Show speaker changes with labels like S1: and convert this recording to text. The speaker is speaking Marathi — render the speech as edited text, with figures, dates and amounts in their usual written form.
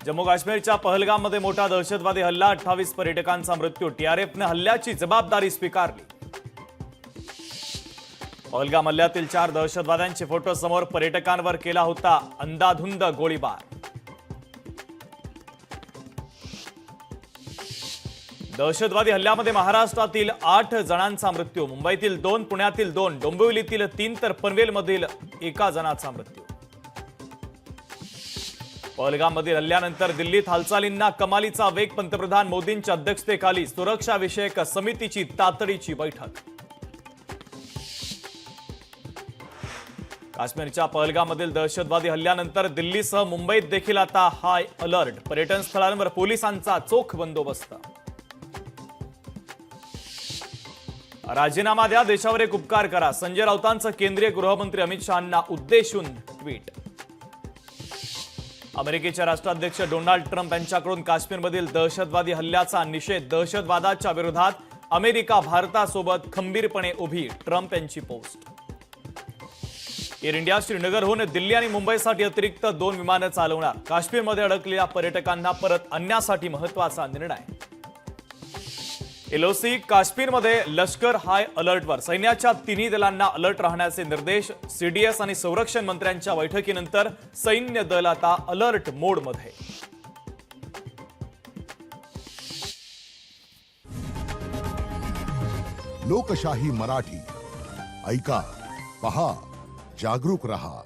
S1: जम्मू काश्मीरच्या पहलगाममध्ये मोठा दहशतवादी हल्ला, 28 पर्यटकांचा मृत्यू. टीआरएफने हल्ल्याची जबाबदारी स्वीकारली. पहलगाम हल्ल्यातील 4 दहशतवाद्यांचे फोटो समोर. पर्यटकांवर केला होता अंधाधुंद गोळीबार. दहशतवादी हल्ल्यामध्ये महाराष्ट्रातील 8 जणांचा मृत्यू. मुंबईतील 2, पुण्यातील 2, डोंबिवलीतील 3 तर पनवेलमधील 1 जणाचा मृत्यू. पहलगाममधील हल्ल्यानंतर दिल्लीत हालचालींना कमालीचा वेग. पंतप्रधान मोदींच्या अध्यक्षतेखाली सुरक्षा विषयक समितीची तातडीची बैठक. काश्मीरच्या पहलगाममधील दहशतवादी हल्ल्यानंतर दिल्लीसह मुंबईत देखील आता हाय अलर्ट. पर्यटन स्थळांवर पोलिसांचा चोख बंदोबस्त. राजीनामा द्या, देशावर एक उपकार करा. संजय राऊतांचं केंद्रीय गृहमंत्री अमित शहांना उद्देशून ट्विट. अमेरिकेचे राष्ट्राध्यक्ष डोनाल्ड ट्रम्प यांच्याकडून काश्मीरमधील दहशतवादी हल्ल्याचा निषेध. दहशतवादाच्या विरोधात अमेरिका भारतासोबत खंबीरपणे उभी. ट्रम्प यांची पोस्ट. एअर इंडिया श्रीनगरहून दिल्ली आणि मुंबईसाठी अतिरिक्त 2 विमानं चालवणार. काश्मीरमध्ये अडकलेल्या पर्यटकांना परत आणण्यासाठी महत्त्वाचा निर्णय. एलओसी काश्मीरमध्ये लष्कर हाय अलर्टवर. सैन्याच्या तिन्ही दलांना अलर्ट राहण्याचे निर्देश. सीडीएस आणि संरक्षण मंत्र्यांच्या बैठकीनंतर सैन्य दल आता अलर्ट मोडमध्ये.
S2: लोकशाही मराठी ऐका, पहा, जागरूक रहा.